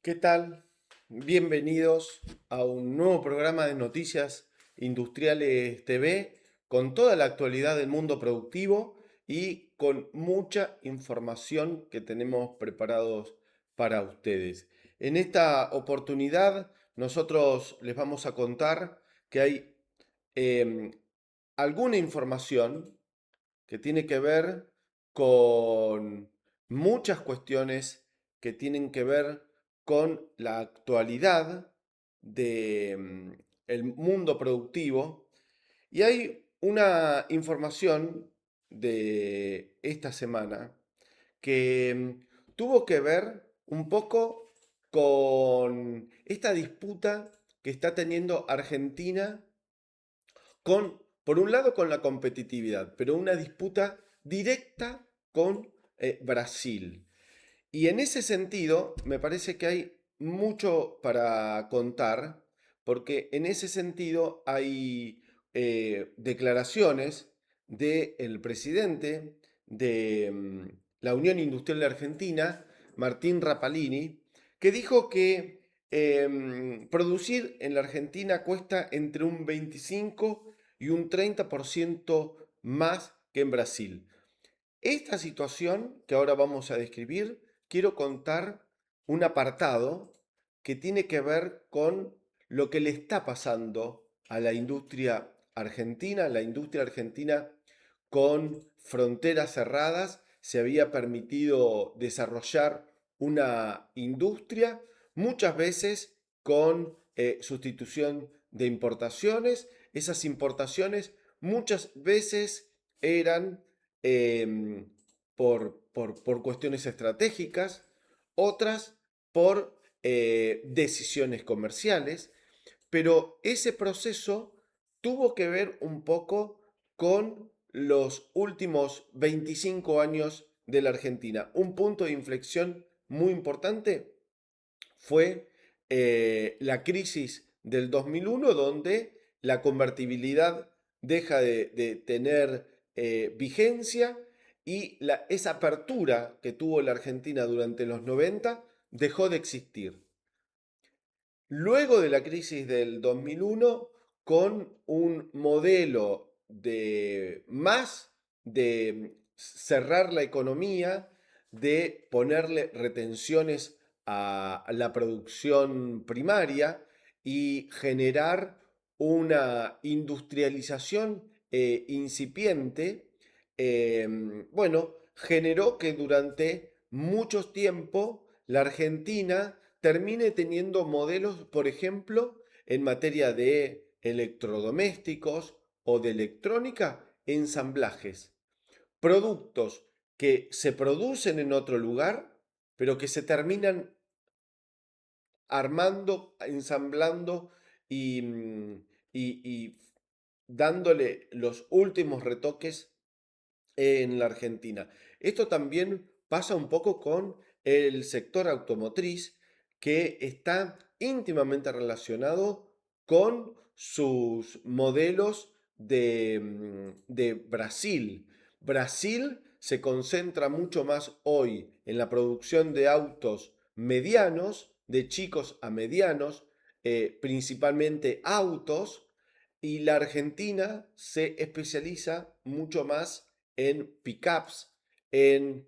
¿Qué tal? Bienvenidos a un nuevo programa de Noticias Industriales TV con toda la actualidad del mundo productivo y con mucha información que tenemos preparados para ustedes. En esta oportunidad nosotros les vamos a contar que hay em, alguna información que tiene que ver con muchas cuestiones que tienen que ver con la actualidad del mundo productivo. Y hay una información de esta semana que tuvo que ver un poco con esta disputa que está teniendo Argentina por un lado, con la competitividad, pero una disputa directa con Brasil. Y en ese sentido, me parece que hay mucho para contar, porque en ese sentido hay declaraciones del presidente de la Unión Industrial de Argentina, Martín Rapalini, que dijo que producir en la Argentina cuesta entre un 25 y un 30% más que en Brasil. Esta situación que ahora vamos a describir, quiero contar un apartado que tiene que ver con lo que le está pasando a la industria argentina con fronteras cerradas, se había permitido desarrollar una industria, muchas veces con sustitución de importaciones. Esas importaciones muchas veces eran eh, por cuestiones estratégicas, otras por decisiones comerciales, pero ese proceso tuvo que ver un poco con los últimos 25 años de la Argentina. Un punto de inflexión muy importante fue la crisis del 2001, donde la convertibilidad deja de tener vigencia y esa apertura que tuvo la Argentina durante los 90 dejó de existir. Luego de la crisis del 2001, con un modelo de más de cerrar la economía, de ponerle retenciones a la producción primaria y generar una industrialización incipiente, bueno, generó que durante mucho tiempo la Argentina termine teniendo modelos, por ejemplo, en materia de electrodomésticos o de electrónica, ensamblajes. Productos que se producen en otro lugar, pero que se terminan armando, ensamblando y, y dándole los últimos retoques en la Argentina. Esto también pasa un poco con el sector automotriz, que está íntimamente relacionado con sus modelos de Brasil. Brasil se concentra mucho más hoy en la producción de autos medianos, de chicos a medianos, principalmente autos, y la Argentina se especializa mucho más en pickups, en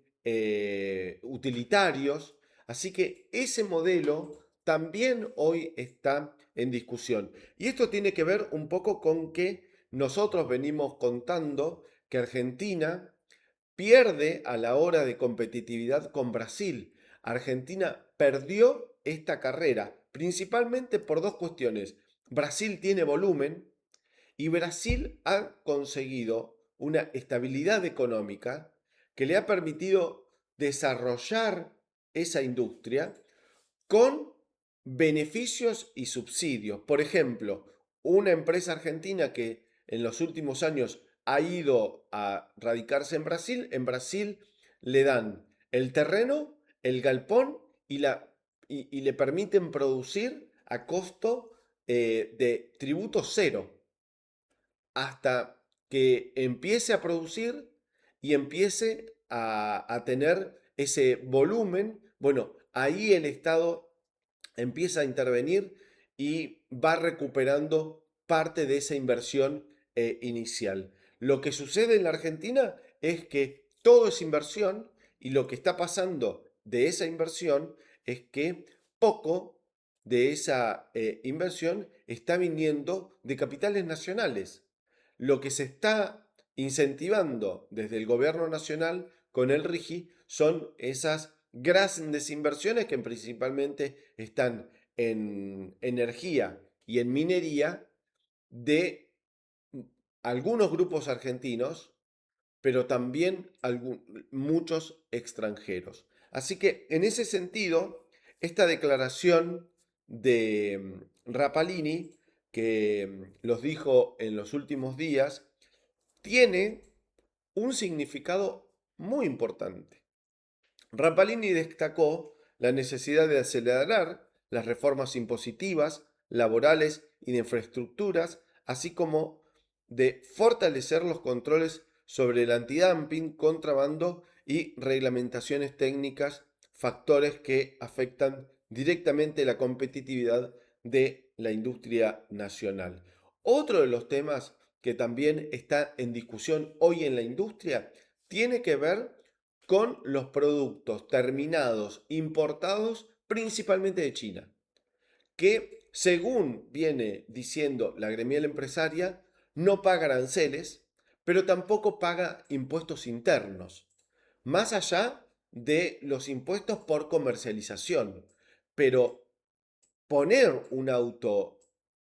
utilitarios. Así que ese modelo también hoy está en discusión. Y esto tiene que ver un poco con que nosotros venimos contando que Argentina pierde a la hora de competitividad con Brasil. Argentina perdió esta carrera principalmente por dos cuestiones. Brasil tiene volumen y Brasil ha conseguido una estabilidad económica que le ha permitido desarrollar esa industria con beneficios y subsidios. Por ejemplo, una empresa argentina que en los últimos años ha ido a radicarse en Brasil le dan el terreno, el galpón y le permiten producir a costo de tributo cero hasta que empiece a producir y empiece a tener ese volumen. Bueno, ahí el Estado empieza a intervenir y va recuperando parte de esa inversión inicial. Lo que sucede en la Argentina es que todo es inversión y lo que está pasando de esa inversión es que poco de esa inversión está viniendo de capitales nacionales. Lo que se está incentivando desde el gobierno nacional con el RIGI son esas grandes inversiones que principalmente están en energía y en minería de algunos grupos argentinos, pero también muchos extranjeros. Así que en ese sentido, esta declaración de Rapalini, que los dijo en los últimos días, tiene un significado muy importante. Rapalini destacó la necesidad de acelerar las reformas impositivas, laborales y de infraestructuras, así como de fortalecer los controles sobre el antidumping, contrabando y reglamentaciones técnicas, factores que afectan directamente la competitividad de la industria nacional. Otro de los temas que también está en discusión hoy en la industria tiene que ver con los productos terminados importados principalmente de China, que según viene diciendo la gremial empresaria, no paga aranceles, pero tampoco paga impuestos internos, más allá de los impuestos por comercialización. Pero poner un auto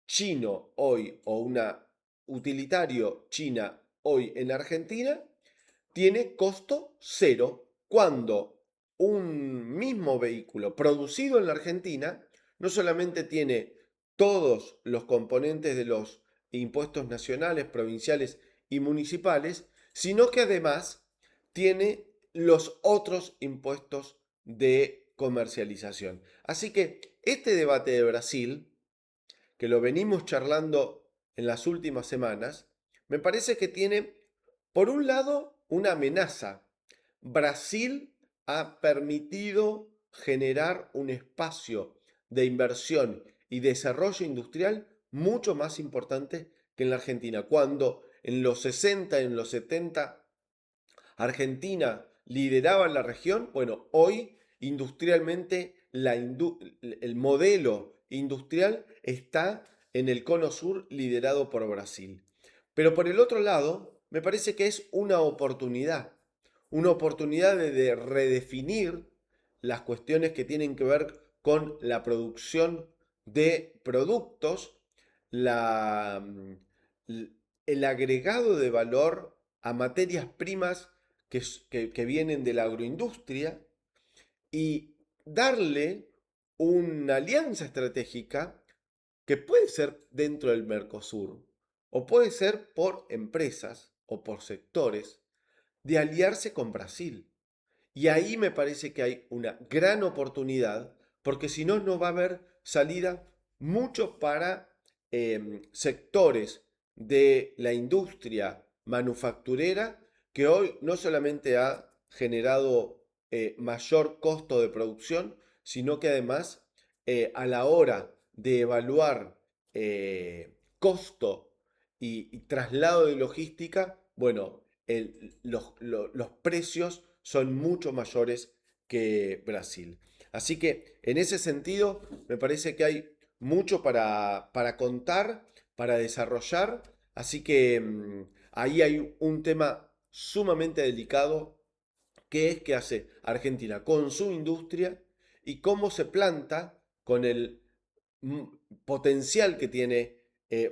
chino hoy o una utilitario china hoy en Argentina tiene costo cero cuando un mismo vehículo producido en la Argentina no solamente tiene todos los componentes de los impuestos nacionales, provinciales y municipales, sino que además tiene los otros impuestos de comercialización. Así que este debate de Brasil, que lo venimos charlando en las últimas semanas, me parece que tiene, por un lado, una amenaza. Brasil ha permitido generar un espacio de inversión y desarrollo industrial mucho más importante que en la Argentina. Cuando en los 60, en los 70, Argentina lideraba la región, bueno, hoy industrialmente el modelo industrial está en el cono sur liderado por Brasil. Pero por el otro lado, me parece que es una oportunidad de redefinir las cuestiones que tienen que ver con la producción de productos, la, el agregado de valor a materias primas que vienen de la agroindustria y darle una alianza estratégica que puede ser dentro del Mercosur o puede ser por empresas o por sectores de aliarse con Brasil. Y ahí me parece que hay una gran oportunidad, porque si no, no va a haber salida mucho para sectores de la industria manufacturera que hoy no solamente ha generado mayor costo de producción, sino que además a la hora de evaluar costo y traslado de logística, bueno, los precios son mucho mayores que Brasil. Así que en ese sentido me parece que hay mucho para contar, para desarrollar. Así que ahí hay un tema sumamente delicado que es qué hace Argentina con su industria y cómo se planta con el mm, potencial que tiene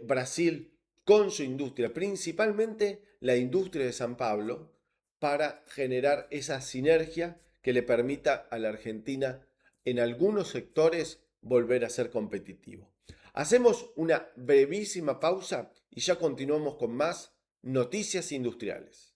Brasil con su industria, principalmente la industria de San Pablo, para generar esa sinergia que le permita a la Argentina en algunos sectores volver a ser competitivo. Hacemos una brevísima pausa y ya continuamos con más noticias industriales.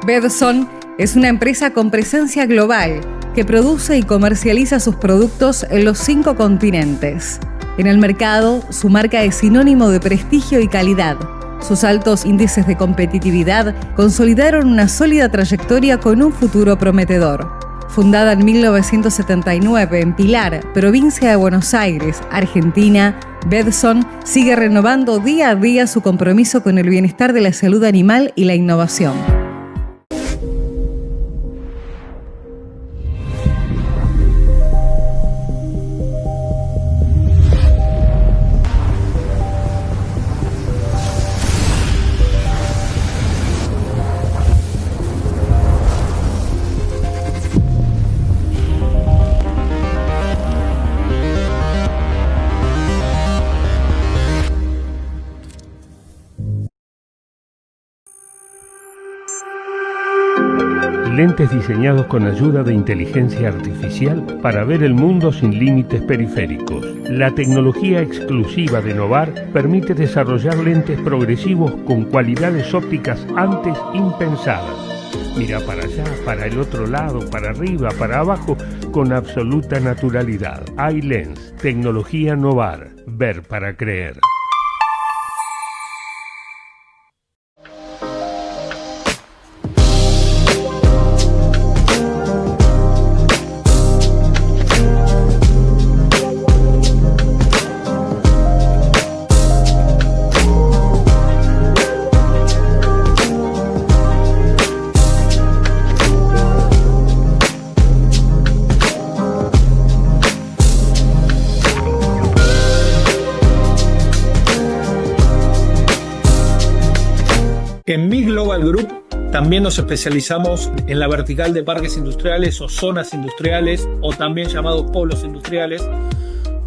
Bedson es una empresa con presencia global que produce y comercializa sus productos en los 5 continentes. En el mercado, su marca es sinónimo de prestigio y calidad. Sus altos índices de competitividad consolidaron una sólida trayectoria con un futuro prometedor. Fundada en 1979 en Pilar, provincia de Buenos Aires, Argentina, Bedson sigue renovando día a día su compromiso con el bienestar de la salud animal y la innovación. Lentes diseñados con ayuda de inteligencia artificial para ver el mundo sin límites periféricos. La tecnología exclusiva de Novar permite desarrollar lentes progresivos con cualidades ópticas antes impensadas. Mira para allá, para el otro lado, para arriba, para abajo, con absoluta naturalidad. iLens, tecnología Novar. Ver para creer. En MIG Global Group también nos especializamos en la vertical de parques industriales o zonas industriales o también llamados polos industriales,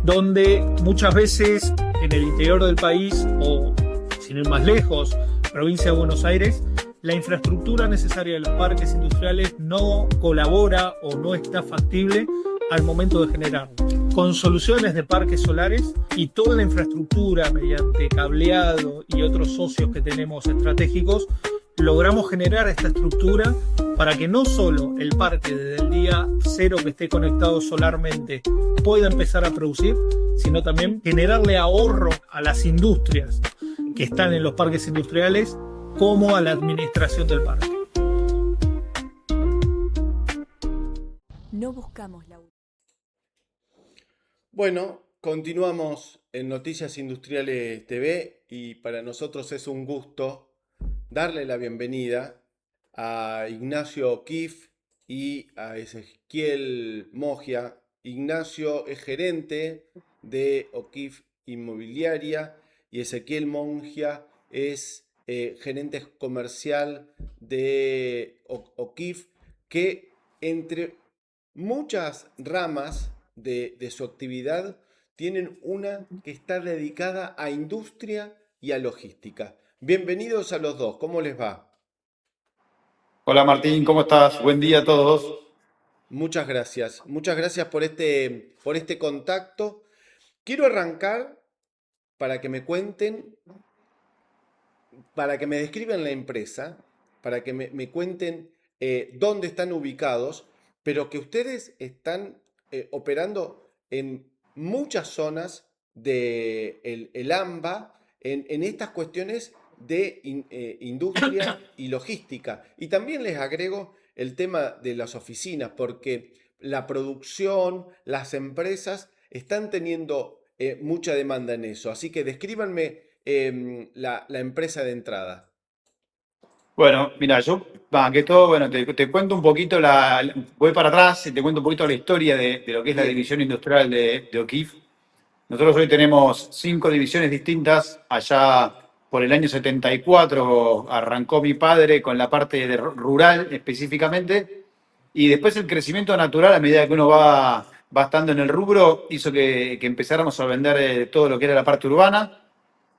donde muchas veces en el interior del país o, sin ir más lejos, provincia de Buenos Aires, la infraestructura necesaria de los parques industriales no colabora o no está factible al momento de generarlo. Con soluciones de parques solares y toda la infraestructura mediante cableado y otros socios que tenemos estratégicos, logramos generar esta estructura para que no solo el parque desde el día cero que esté conectado solarmente pueda empezar a producir, sino también generarle ahorro a las industrias que están en los parques industriales como a la administración del parque. No buscamos la... Bueno, continuamos en Noticias Industriales TV y para nosotros es un gusto darle la bienvenida a Ignacio O'Keeffe y a Ezequiel Mogia. Ignacio es gerente de O'Keeffe Inmobiliaria y Ezequiel Mogia es gerente comercial de O'Keeffe, que entre muchas ramas de su actividad tienen una que está dedicada a industria y a logística. Bienvenidos a los dos, ¿cómo les va? Hola Martín, ¿cómo estás? Buen día a todos. Muchas gracias por este contacto. Quiero arrancar para que me cuenten, para que me describan la empresa, para que me cuenten dónde están ubicados, pero que ustedes están operando en muchas zonas de el AMBA en estas cuestiones de industria y logística. Y también les agrego el tema de las oficinas, porque la producción, las empresas están teniendo mucha demanda en eso. Así que descríbanme la empresa de entrada. Bueno, mira, yo, que todo, bueno, te cuento un poquito, voy para atrás y te cuento un poquito la historia de lo que es la Bien, división industrial de O'Keeffe. Nosotros hoy tenemos 5 divisiones distintas. Allá por el año 74 arrancó mi padre con la parte rural específicamente. Y después el crecimiento natural, a medida que uno va estando en el rubro, hizo que empezáramos a vender todo lo que era la parte urbana.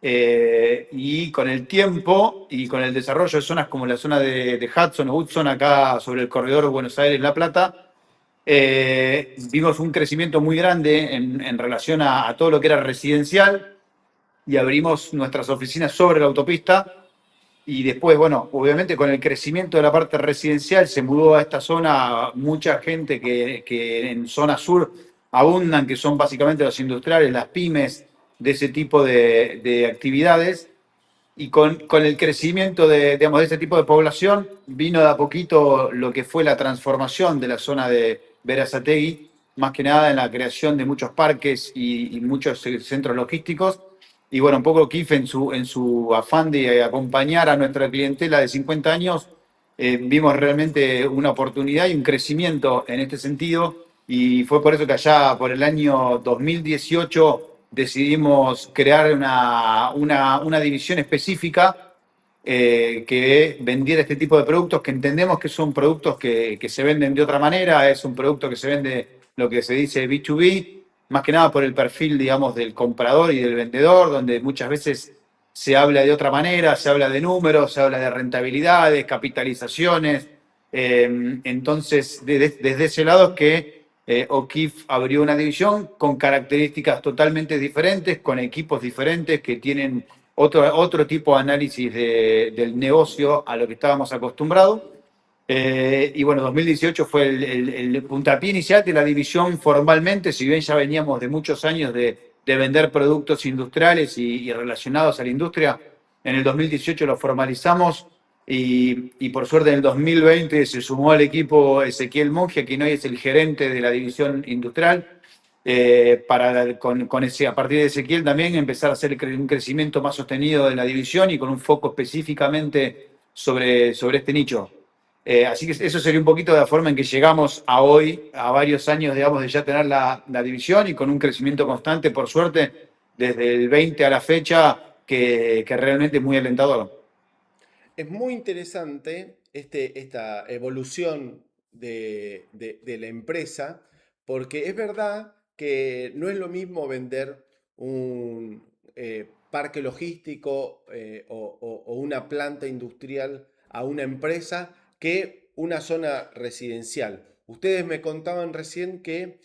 Y con el tiempo y con el desarrollo de zonas como la zona de Hudson o Hudson, acá sobre el corredor Buenos Aires-La Plata, vimos un crecimiento muy grande en relación a todo lo que era residencial y abrimos nuestras oficinas sobre la autopista. Y después, bueno, obviamente con el crecimiento de la parte residencial se mudó a esta zona mucha gente que en zona sur abundan, que son básicamente los industriales, las pymes, de ese tipo de actividades. Y con el crecimiento digamos, de este tipo de población, vino de a poquito lo que fue la transformación de la zona de Berazategui, más que nada en la creación de muchos parques y muchos centros logísticos. Y bueno, un poco Kif en su afán de acompañar a nuestra clientela de 50 años, vimos realmente una oportunidad y un crecimiento en este sentido. Y fue por eso que allá por el año 2018 decidimos crear una división específica que vendiera este tipo de productos que entendemos que son productos que se venden de otra manera, es un producto que se vende lo que se dice B2B, más que nada por el perfil, digamos, del comprador y del vendedor, donde muchas veces se habla de otra manera, se habla de números, se habla de rentabilidades, capitalizaciones. Entonces, desde ese lado es que O'Keeffe abrió una división con características totalmente diferentes, con equipos diferentes que tienen otro tipo de análisis del negocio a lo que estábamos acostumbrados. Y bueno, 2018 fue el puntapié inicial de la división formalmente, si bien ya veníamos de muchos años de vender productos industriales y relacionados a la industria. En el 2018 lo formalizamos y por suerte en el 2020 se sumó al equipo Ezequiel Monge, quien hoy es el gerente de la división industrial, para a partir de Ezequiel también empezar a hacer un crecimiento más sostenido de la división y con un foco específicamente sobre este nicho. Así que eso sería un poquito de la forma en que llegamos a hoy, a varios años, digamos, de ya tener la división y con un crecimiento constante, por suerte, desde el 20 a la fecha, que realmente es muy alentador. es muy interesante esta evolución de la empresa, porque es verdad que no es lo mismo vender un parque logístico o una planta industrial a una empresa que una zona residencial. Ustedes me contaban recién que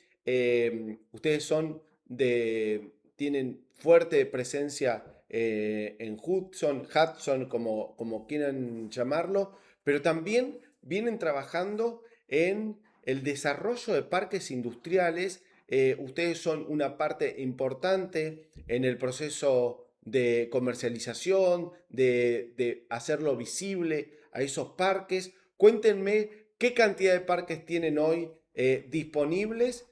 ustedes tienen fuerte presencia en Hudson, como quieran llamarlo, pero también vienen trabajando en el desarrollo de parques industriales. Ustedes son una parte importante en el proceso de comercialización, de hacerlo visible a esos parques. Cuéntenme qué cantidad de parques tienen hoy disponibles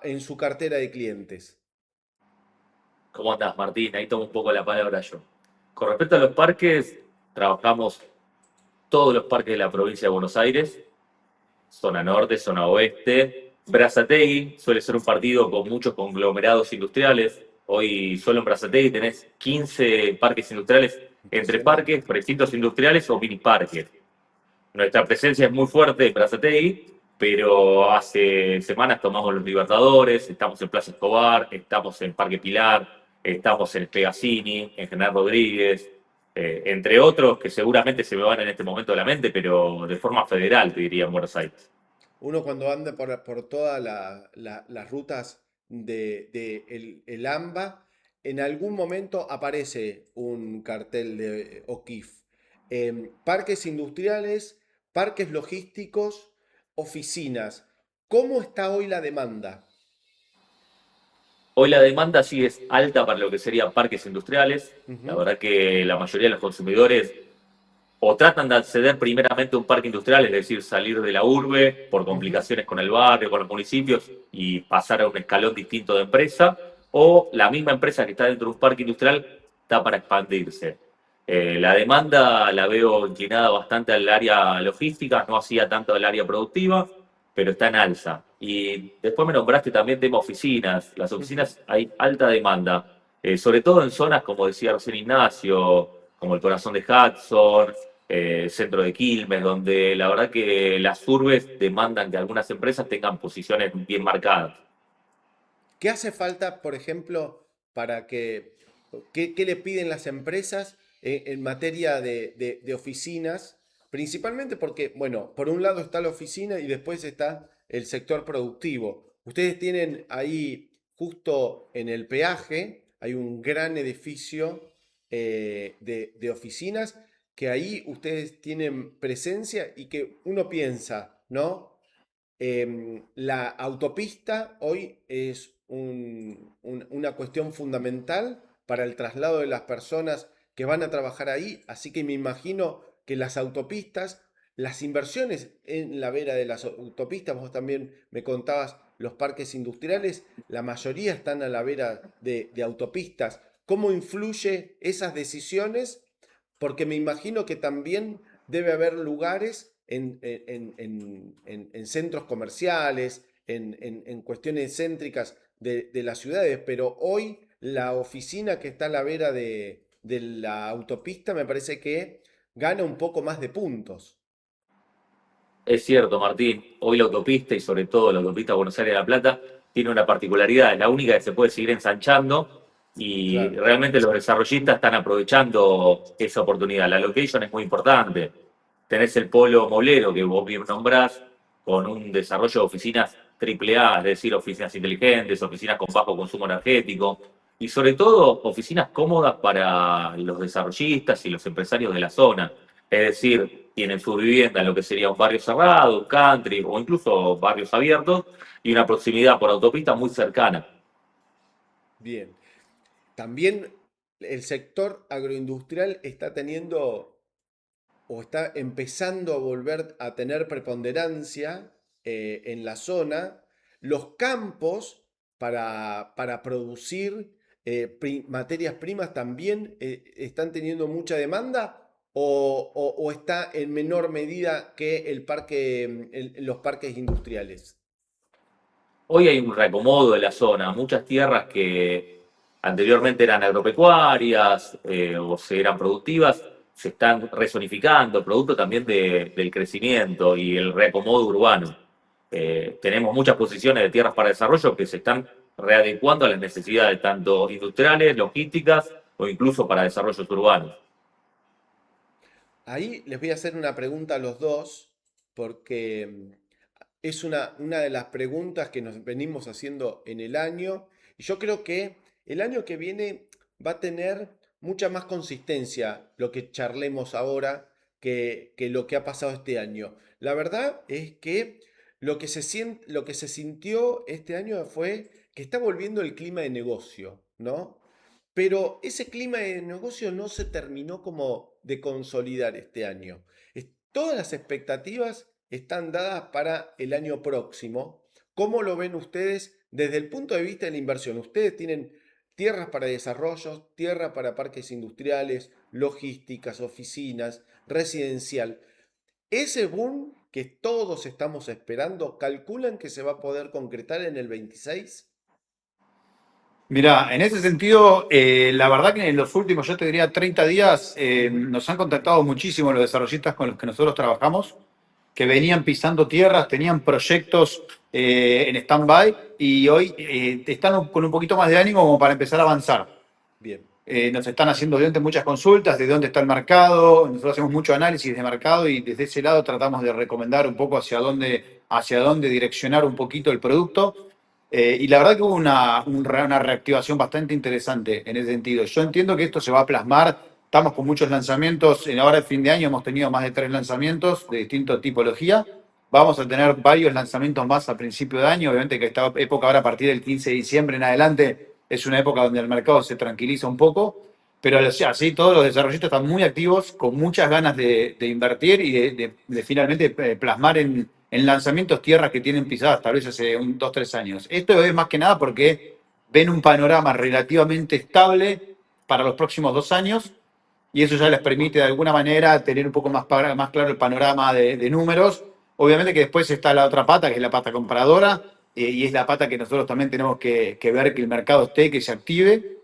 en su cartera de clientes. ¿Cómo andás, Martín? Ahí tomo un poco la palabra yo. Con respecto a los parques, trabajamos todos los parques de la provincia de Buenos Aires, zona norte, zona oeste. Berazategui suele ser un partido con muchos conglomerados industriales. Hoy solo en Berazategui tenés 15 parques industriales, entre Impresionante. parques, recintos industriales o mini parques. Nuestra presencia es muy fuerte en Berazategui, pero hace semanas tomamos los Libertadores, estamos en Plaza Escobar, estamos en Parque Pilar, estamos en Pegasini, en General Rodríguez, entre otros que seguramente se me van en este momento de la mente, pero de forma federal, te diría, en Buenos Aires. Uno cuando anda por todas las rutas de el AMBA, en algún momento aparece un cartel de O'Keeffe. Parques industriales, parques logísticos, oficinas. ¿Cómo está hoy la demanda? Hoy la demanda sí es alta para lo que serían parques industriales. La Ujú, verdad que la mayoría de los consumidores o tratan de acceder primeramente a un parque industrial, es decir, salir de la urbe por ujú. complicaciones con el barrio, con los municipios y pasar a un escalón distinto de empresa, o la misma empresa que está dentro de un parque industrial está para expandirse. La demanda la veo inclinada bastante al área logística, no hacía tanto al área productiva, pero está en alza. Y después me nombraste también tema oficinas. Las Ujú. oficinas hay alta demanda, sobre todo en zonas como decía recién Ignacio, como el corazón de Hudson, centro de Quilmes, donde la verdad que las urbes demandan que algunas empresas tengan posiciones bien marcadas. ¿Qué hace falta, por ejemplo, para qué le piden las empresas en materia de oficinas? Principalmente porque, bueno, por un lado está la oficina y después está el sector productivo. Ustedes tienen ahí, justo en el peaje, hay un gran edificio de oficinas que ahí ustedes tienen presencia y que uno piensa, ¿no? La autopista hoy es una cuestión fundamental para el traslado de las personas que van a trabajar ahí, así que me imagino que las autopistas, las inversiones en la vera de las autopistas, vos también me contabas los parques industriales, la mayoría están a la vera de autopistas. ¿Cómo influye esas decisiones? Porque me imagino que también debe haber lugares en centros comerciales, en cuestiones céntricas de las ciudades, pero hoy la oficina que está a la vera de la autopista me parece que gana un poco más de puntos. Es cierto, Martín, hoy la autopista y sobre todo la autopista Buenos Aires-La Plata tiene una particularidad, es la única que se puede seguir ensanchando y Claro. realmente los desarrollistas están aprovechando esa oportunidad. La location es muy importante. Tenés el polo molero que vos bien nombrás con un desarrollo de oficinas triple A, es decir, oficinas inteligentes, oficinas con bajo consumo energético y sobre todo oficinas cómodas para los desarrollistas y los empresarios de la zona. Es decir, tienen su vivienda en lo que sería un barrio cerrado, un country o incluso barrios abiertos y una proximidad por autopista muy cercana. Bien. También el sector agroindustrial está teniendo o está empezando a volver a tener preponderancia en la zona. Los campos para producir materias primas también están teniendo mucha demanda o está en menor medida que los parques industriales. Hoy hay un reacomodo de la zona, muchas tierras que anteriormente eran agropecuarias o se eran productivas, se están rezonificando, producto también del crecimiento y el reacomodo urbano. Tenemos muchas posiciones de tierras para desarrollo que se están readecuando a las necesidades tanto industriales, logísticas o incluso para desarrollos urbanos. Ahí les voy a hacer una pregunta a los dos, porque es una de las preguntas que nos venimos haciendo en el año, y yo creo que el año que viene va a tener mucha más consistencia lo que charlemos ahora que lo que ha pasado este año. La verdad es que lo que se sintió este año fue que está volviendo el clima de negocio, ¿no? Pero ese clima de negocio no se terminó como de consolidar este año. Todas las expectativas están dadas para el año próximo. ¿Cómo lo ven ustedes desde el punto de vista de la inversión? Ustedes tienen tierras para desarrollos, tierra para parques industriales, logísticas, oficinas, residencial. Ese boom que todos estamos esperando, ¿calculan que se va a poder concretar en el 26? Mirá, en ese sentido, la verdad que en los últimos, yo te diría 30 días, Ujú. nos han contactado muchísimo los desarrollistas con los que nosotros trabajamos, que venían pisando tierras, tenían proyectos en stand-by y hoy están con un poquito más de ánimo como para empezar a avanzar. Bien. Nos están haciendo obviamente muchas consultas de dónde está el mercado, nosotros hacemos mucho análisis de mercado y desde ese lado tratamos de recomendar un poco hacia dónde direccionar un poquito el producto. Y la verdad que hubo una reactivación bastante interesante en ese sentido. Yo entiendo que esto se va a plasmar, estamos con muchos lanzamientos, ahora el fin de año hemos tenido más de 3 lanzamientos de distinta tipología Vamos a tener varios lanzamientos más a principio de año. Obviamente que esta época ahora a partir del 15 de diciembre en adelante es una época donde el mercado se tranquiliza un poco, pero así todos los desarrollistas están muy activos, con muchas ganas de invertir y de finalmente plasmar en lanzamientos tierras que tienen pisadas tal vez hace 2, 3 años. Esto es más que nada porque ven un panorama relativamente estable para los próximos 2 años y eso ya les permite de alguna manera tener un poco más claro el panorama de números. Obviamente que después está la otra pata, que es la pata compradora, y es la pata que nosotros también tenemos que ver que el mercado esté, que se active.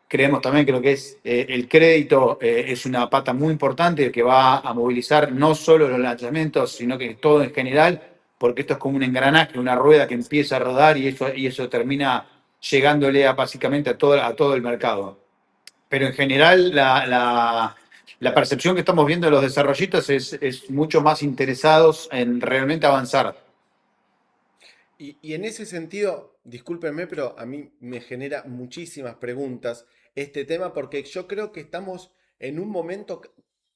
Creemos también que lo que es el crédito es una pata muy importante que va a movilizar no solo los lanzamientos, sino que todo en general, porque esto es como un engranaje, una rueda que empieza a rodar y eso termina llegándole básicamente a todo el mercado. Pero en general la percepción que estamos viendo de los desarrollistas es mucho más interesados en realmente avanzar. Y en ese sentido, discúlpenme, pero a mí me genera muchísimas preguntas este tema porque yo creo que estamos en un momento,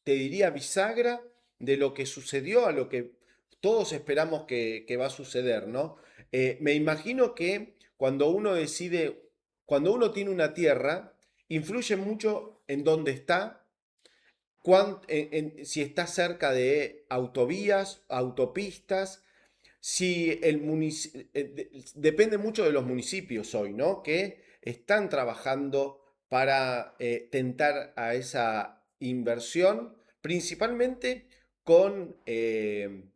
te diría, bisagra de lo que sucedió a lo que todos esperamos que va a suceder, ¿no? Me imagino que cuando uno decide, cuando uno tiene una tierra, influye mucho en dónde está, si está cerca de autovías, autopistas, si depende mucho de los municipios hoy, ¿no? Que están trabajando para tentar a esa inversión, principalmente con,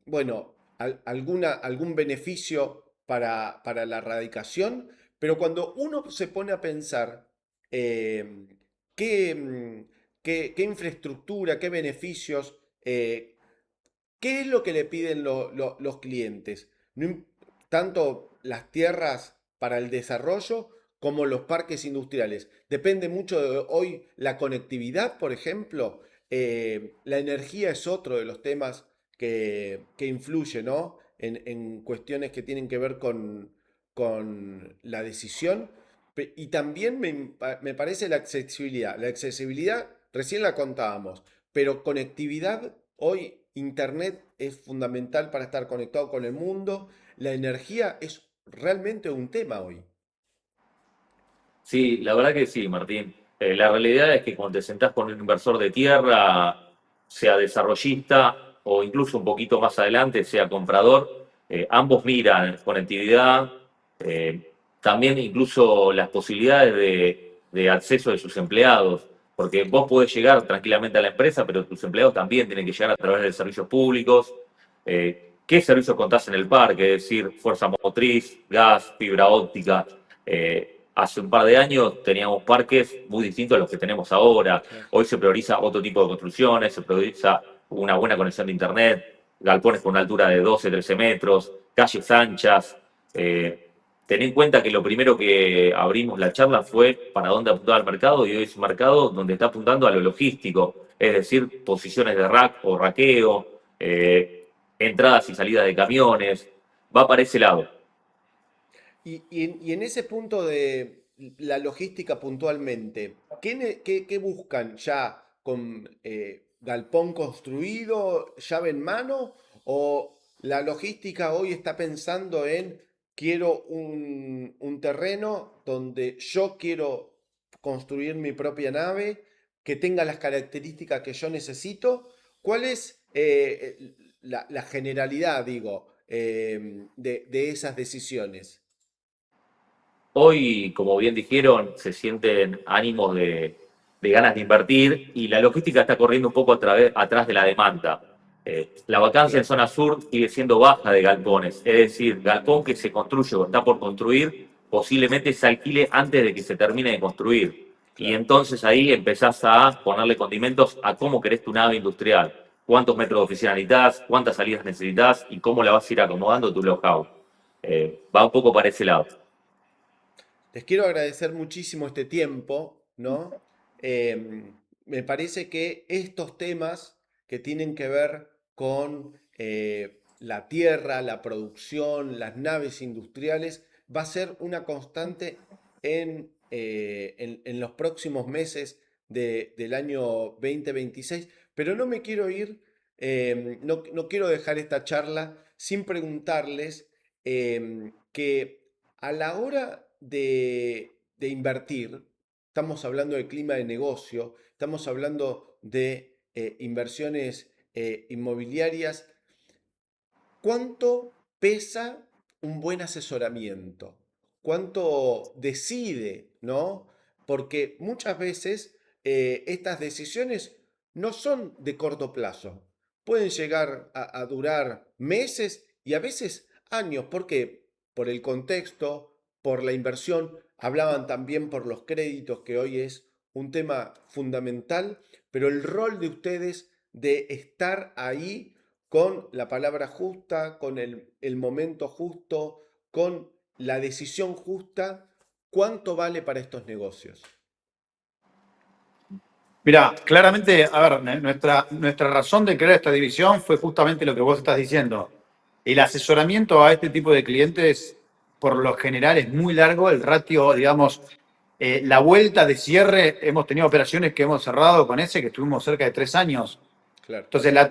bueno, algún beneficio para la erradicación, pero cuando uno se pone a pensar eh, qué, qué infraestructura, qué beneficios, ¿qué es lo que le piden los clientes? Tanto las tierras para el desarrollo como los parques industriales. Depende mucho de hoy la conectividad, por ejemplo. La energía es otro de los temas que influye, ¿no? En cuestiones que tienen que ver con la decisión. Y también me parece la accesibilidad. La accesibilidad, recién la contábamos, pero conectividad, hoy Internet es fundamental para estar conectado con el mundo. La energía es realmente un tema hoy. Sí, la verdad que sí, Martín. La realidad es que cuando te sentás con un inversor de tierra, sea desarrollista o incluso un poquito más adelante, sea comprador, ambos miran conectividad, eh, también incluso las posibilidades de acceso de sus empleados, porque vos podés llegar tranquilamente a la empresa, pero tus empleados también tienen que llegar a través de servicios públicos. ¿Qué servicios contás en el parque? Es decir, fuerza motriz, gas, fibra óptica. Hace un par de años teníamos parques muy distintos a los que tenemos ahora. Claro. Hoy se prioriza otro tipo de construcciones, se prioriza una buena conexión de internet, galpones con una altura de 12, 13 metros, calles anchas. Ten en cuenta que lo primero que abrimos la charla fue para dónde apuntaba el mercado y hoy es un mercado donde está apuntando a lo logístico, es decir, posiciones de rack o raqueo, entradas y salidas de camiones, va para ese lado. Y en ese punto de la logística puntualmente, ¿qué buscan ya con galpón construido, llave en mano? ¿O la logística hoy está pensando en quiero un terreno donde yo quiero construir mi propia nave, que tenga las características que yo necesito? ¿Cuál es la generalidad, digo, de esas decisiones? Hoy, como bien dijeron, se sienten ánimos de ganas de invertir y la logística está corriendo un poco atrás de la demanda. La vacancia en Claro. zona sur sigue siendo baja de galpones, es decir, galpón que se construye o está por construir, posiblemente se alquile antes de que se termine de construir. Y Claro. entonces ahí empezás a ponerle condimentos a cómo querés tu nave industrial, cuántos metros de oficina necesitas, cuántas salidas necesitas y cómo la vas a ir acomodando tu local. Va un poco para ese lado. Les quiero agradecer muchísimo este tiempo, ¿no? Me parece que estos temas que tienen que ver con la tierra, la producción, las naves industriales, va a ser una constante en los próximos meses del año 2026. Pero no me quiero ir, no quiero dejar esta charla sin preguntarles que a la hora de invertir, estamos hablando del clima de negocio, estamos hablando de inversiones inmobiliarias. ¿Cuánto pesa un buen asesoramiento? ¿Cuánto decide, no? Porque muchas veces estas decisiones no son de corto plazo. Pueden llegar a durar meses y a veces años. ¿Por qué? Por el contexto, por la inversión. Hablaban también por los créditos, que hoy es un tema fundamental, pero el rol de ustedes de estar ahí con la palabra justa, con el momento justo, con la decisión justa, ¿cuánto vale para estos negocios? Mira, claramente, a ver, nuestra razón de crear esta división fue justamente lo que vos estás diciendo. El asesoramiento a este tipo de clientes, por lo general, es muy largo. El ratio, digamos, la vuelta de cierre, hemos tenido operaciones que hemos cerrado con ese, que estuvimos cerca de 3 años. Claro. Entonces, la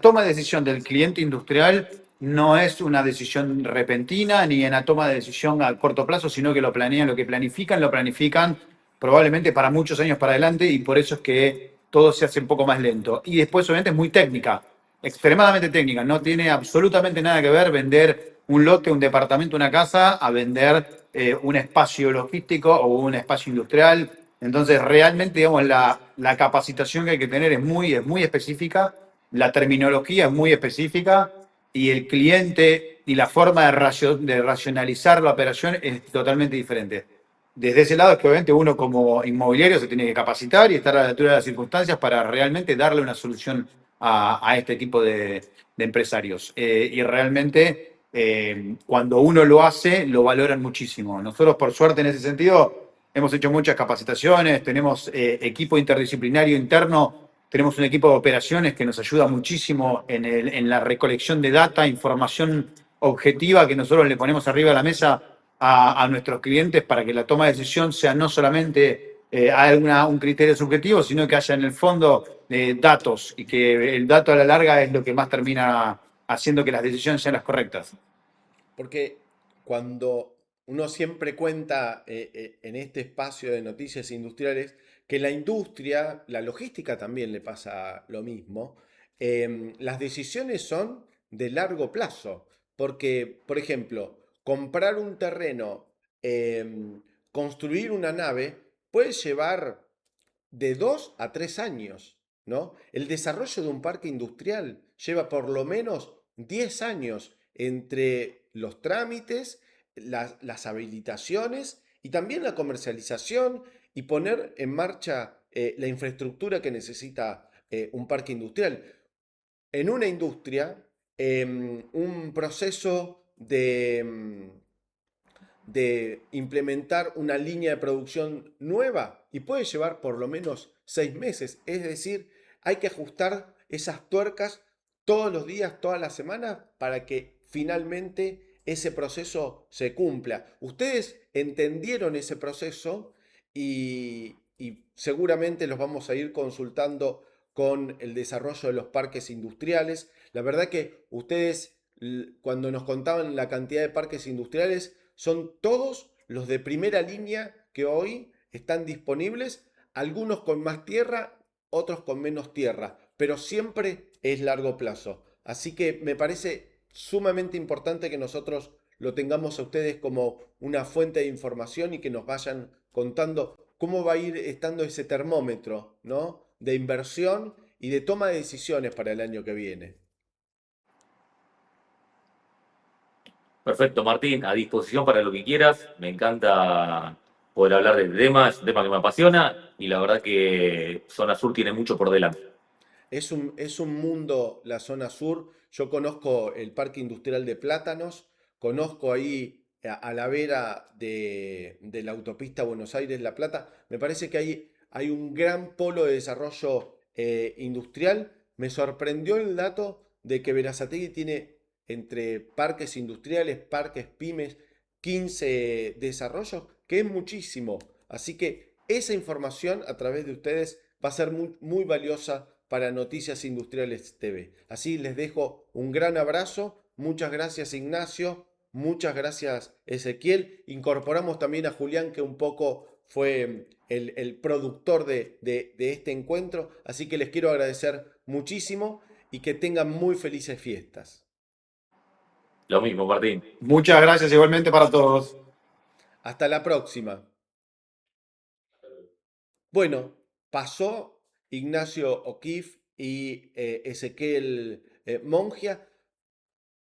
toma de decisión del cliente industrial no es una decisión repentina ni una toma de decisión a corto plazo, sino que lo planean, lo planifican probablemente para muchos años para adelante y por eso es que todo se hace un poco más lento. Y después, obviamente, es muy técnica, extremadamente técnica. No tiene absolutamente nada que ver vender un lote, un departamento, una casa, a vender un espacio logístico o un espacio industrial. Entonces, realmente, digamos, la capacitación que hay que tener es muy específica, la terminología es muy específica y el cliente y la forma de racionalizar la operación es totalmente diferente. Desde ese lado es que obviamente uno como inmobiliario se tiene que capacitar y estar a la altura de las circunstancias para realmente darle una solución a este tipo de empresarios. Y realmente cuando uno lo hace, lo valoran muchísimo. Nosotros, por suerte, en ese sentido, hemos hecho muchas capacitaciones, tenemos equipo interdisciplinario interno, tenemos un equipo de operaciones que nos ayuda muchísimo en la recolección de data, información objetiva que nosotros le ponemos arriba de la mesa a nuestros clientes para que la toma de decisión sea no solamente un criterio subjetivo, sino que haya en el fondo datos y que el dato a la larga es lo que más termina haciendo que las decisiones sean las correctas. Porque cuando uno siempre cuenta en este espacio de noticias industriales que la industria, la logística también le pasa lo mismo, las decisiones son de largo plazo. Porque, por ejemplo, comprar un terreno, construir una nave, puede llevar de 2 a 3 años, ¿no? El desarrollo de un parque industrial lleva por lo menos 10 años entre los trámites, las habilitaciones y también la comercialización y poner en marcha la infraestructura que necesita un parque industrial. En una industria, un proceso de implementar una línea de producción nueva y puede llevar por lo menos 6 meses. Es decir, hay que ajustar esas tuercas todos los días, todas las semanas, para que finalmente ese proceso se cumpla. Ustedes entendieron ese proceso y seguramente los vamos a ir consultando con el desarrollo de los parques industriales. La verdad que ustedes, cuando nos contaban la cantidad de parques industriales, son todos los de primera línea que hoy están disponibles, algunos con más tierra, otros con menos tierra, pero siempre es largo plazo. Así que me parece sumamente importante que nosotros lo tengamos a ustedes como una fuente de información y que nos vayan contando cómo va a ir estando ese termómetro, ¿no? De inversión y de toma de decisiones para el año que viene. Perfecto, Martín, a disposición para lo que quieras. Me encanta poder hablar de este tema, es un tema que me apasiona y la verdad que Zona Sur tiene mucho por delante. Es un mundo la zona sur. Yo conozco el Parque Industrial de Plátanos, conozco ahí a la vera de la autopista Buenos Aires-La Plata. Me parece que hay un gran polo de desarrollo industrial. Me sorprendió el dato de que Berazategui tiene entre parques industriales, parques pymes, 15 desarrollos, que es muchísimo. Así que esa información a través de ustedes va a ser muy, muy valiosa para Noticias Industriales TV. Así les dejo un gran abrazo muchas gracias Ignacio, muchas gracias Ezequiel. Incorporamos también a Julián, que un poco fue el productor de este encuentro, así que les quiero agradecer muchísimo y que tengan muy felices fiestas. Lo mismo, Martín. Muchas gracias igualmente para todos. Hasta la próxima. Bueno, pasó Ignacio O'Keeffe y Ezequiel Mongia.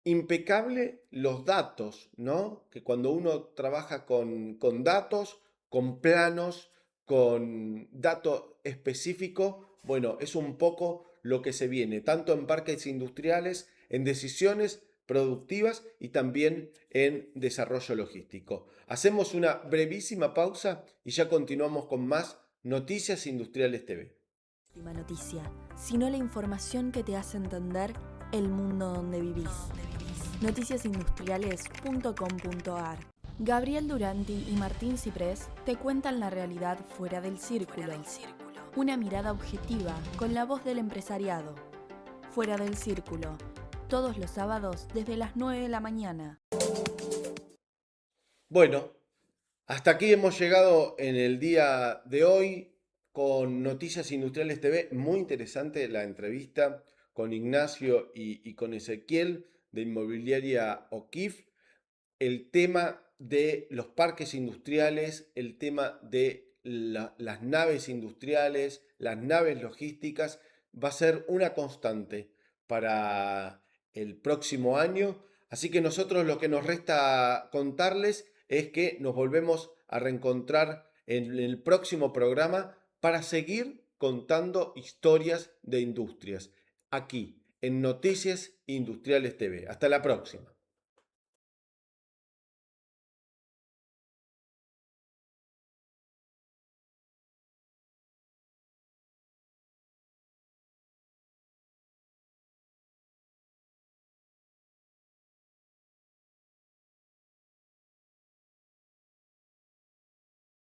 Impecable los datos, ¿no? Que cuando uno trabaja con datos, con planos, con dato específico, bueno, es un poco lo que se viene, tanto en parques industriales, en decisiones productivas y también en desarrollo logístico. Hacemos una brevísima pausa y ya continuamos con más Noticias Industriales TV. Última noticia, sino la información que te hace entender el mundo donde vivís. Noticiasindustriales.com.ar. Gabriel Duranti y Martín Ciprés te cuentan la realidad fuera del círculo. Una mirada objetiva con la voz del empresariado. Fuera del círculo, todos los sábados desde las 9 de la mañana. Bueno, hasta aquí hemos llegado en el día de hoy con Noticias Industriales TV. Muy interesante la entrevista con Ignacio y con Ezequiel de Inmobiliaria O'Keeffe. El tema de los parques industriales, el tema de las naves industriales, las naves logísticas, va a ser una constante para el próximo año. Así que nosotros lo que nos resta contarles es que nos volvemos a reencontrar en el próximo programa para seguir contando historias de industrias, aquí en Noticias Industriales TV. Hasta la próxima.